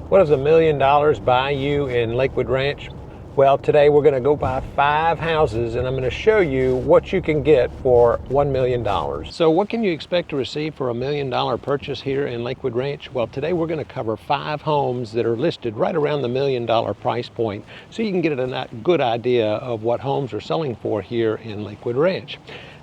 What does $1 million buy you in Lakewood Ranch? Well, today we're going to go buy 5 houses and I'm going to show you what you can get for $1 million. So what can you expect to receive for $1 million purchase here in Lakewood Ranch? Well, today we're going to cover 5 homes that are listed right around the $1 million price point, so you can get a good idea of what homes are selling for here in Lakewood Ranch.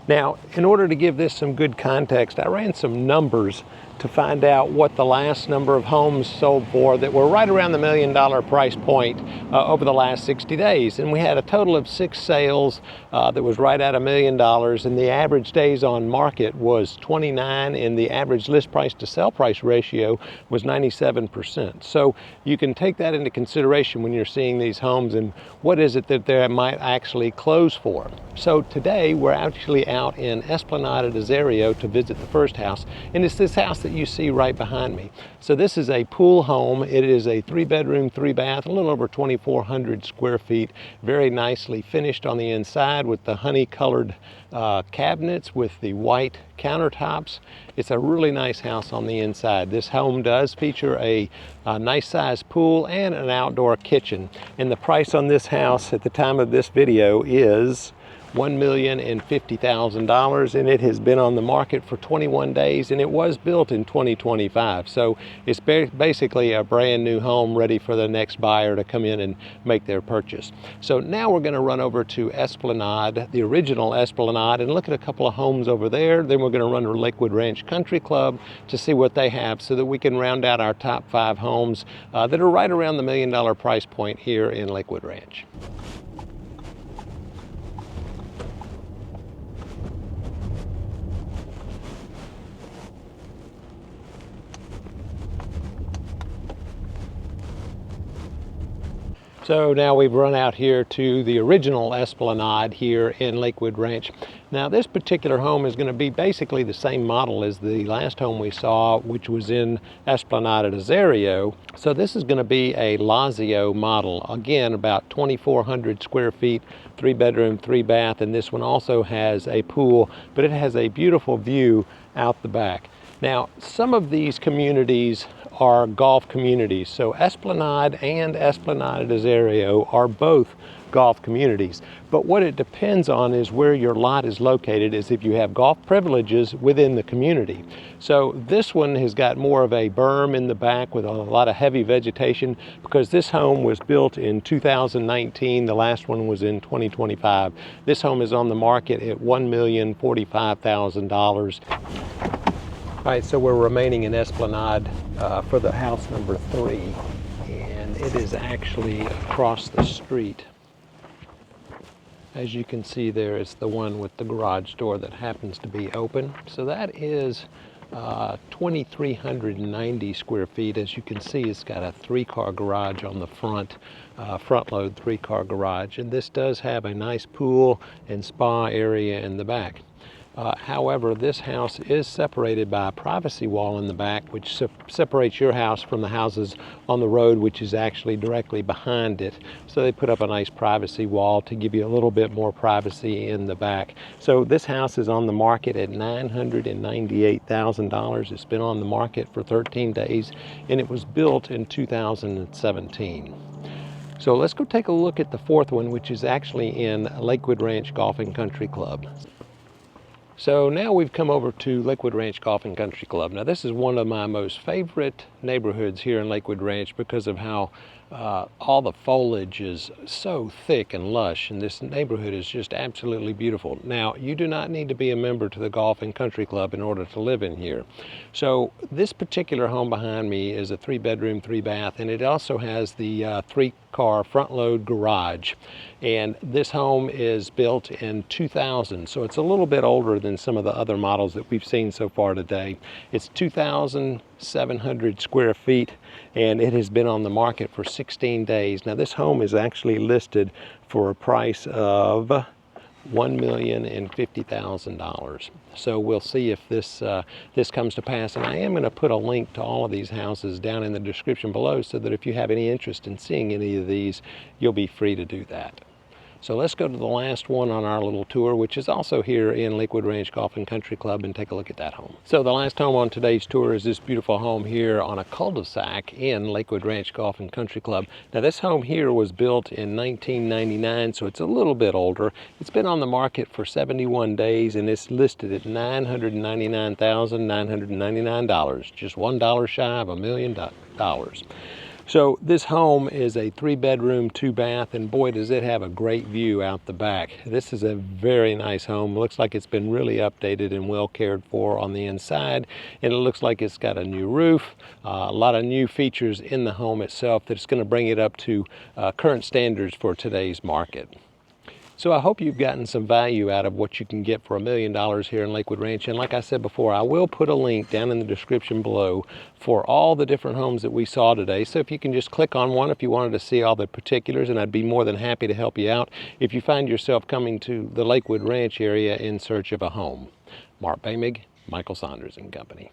Now, in order to give this some good context, I ran some numbers to find out what the last number of homes sold for that were right around the $1 million price point over the last 60 days. And we had a total of 6 sales that was right at $1 million, and the average days on market was 29, and the average list price to sell price ratio was 97%. So you can take that into consideration when you're seeing these homes and what is it that they might actually close for. So today we're actually out in Esplanade Desario to visit the first house, and it's this house that you see right behind me. So this is a pool home. It is a 3-bedroom, 3-bath, a little over 2,400 square feet, very nicely finished on the inside with the honey-colored cabinets with the white countertops. It's a really nice house on the inside. This home does feature a nice sized pool and an outdoor kitchen. And the price on this house at the time of this video is $1,050,000, and it has been on the market for 21 days, and it was built in 2025. So it's basically a brand new home ready for the next buyer to come in and make their purchase. So now we're going to run over to Esplanade, the original Esplanade, and look at a couple of homes over there. Then we're going to run to Lakewood Ranch Country Club to see what they have so that we can round out our top 5 homes that are right around the $1 million price point here in Lakewood Ranch. So now we've run out here to the original Esplanade here in Lakewood Ranch. Now this particular home is going to be basically the same model as the last home we saw, which was in Esplanade Desario. So this is going to be a Lazio model. Again, about 2,400 square feet, 3-bedroom, 3-bath, and this one also has a pool, but it has a beautiful view out the back. Now, some of these communities are golf communities. So Esplanade and Esplanade Desario are both golf communities. But what it depends on is where your lot is located, is if you have golf privileges within the community. So this one has got more of a berm in the back with a lot of heavy vegetation because this home was built in 2019. The last one was in 2025. This home is on the market at $1,045,000. All right, so we're remaining in Esplanade for the house number 3, and it is actually across the street. As you can see there, it's the one with the garage door that happens to be open. So that is 2,390 square feet. As you can see, it's got a 3-car garage on the front, front load 3-car garage, and this does have a nice pool and spa area in the back. However, this house is separated by a privacy wall in the back, which separates your house from the houses on the road, which is actually directly behind it. So they put up a nice privacy wall to give you a little bit more privacy in the back. So this house is on the market at $998,000. It's been on the market for 13 days, and it was built in 2017. So let's go take a look at the 4th one, which is actually in Lakewood Ranch Golf and Country Club. So now we've come over to Lakewood Ranch Golf and Country Club. Now this is one of my most favorite neighborhoods here in Lakewood Ranch because of how all the foliage is so thick and lush, and this neighborhood is just absolutely beautiful. Now, you do not need to be a member to the Golf and Country Club in order to live in here. So this particular home behind me is a 3-bedroom, 3-bath, and it also has the 3-car front load garage. And this home is built in 2000, so it's a little bit older than some of the other models that we've seen so far today. It's 2,700 square feet, and it has been on the market for 16 days. Now this home is actually listed for a price of $1,050,000. So we'll see if this comes to pass, and I am going to put a link to all of these houses down in the description below so that if you have any interest in seeing any of these, you'll be free to do that. So let's go to the last one on our little tour, which is also here in Lakewood Ranch Golf and Country Club, and take a look at that home. So the last home on today's tour is this beautiful home here on a cul-de-sac in Lakewood Ranch Golf and Country Club. Now this home here was built in 1999, so it's a little bit older. It's been on the market for 71 days and it's listed at $999,999, just $1 shy of $1 million. So this home is a 3-bedroom, 2-bath, and boy does it have a great view out the back. This is a very nice home. Looks like it's been really updated and well cared for on the inside, and it looks like it's got a new roof, a lot of new features in the home itself that's going to bring it up to current standards for today's market. So I hope you've gotten some value out of what you can get for $1 million here in Lakewood Ranch. And like I said before, I will put a link down in the description below for all the different homes that we saw today. So if you can just click on one if you wanted to see all the particulars, and I'd be more than happy to help you out if you find yourself coming to the Lakewood Ranch area in search of a home. Mark Boehmig, Michael Saunders and Company.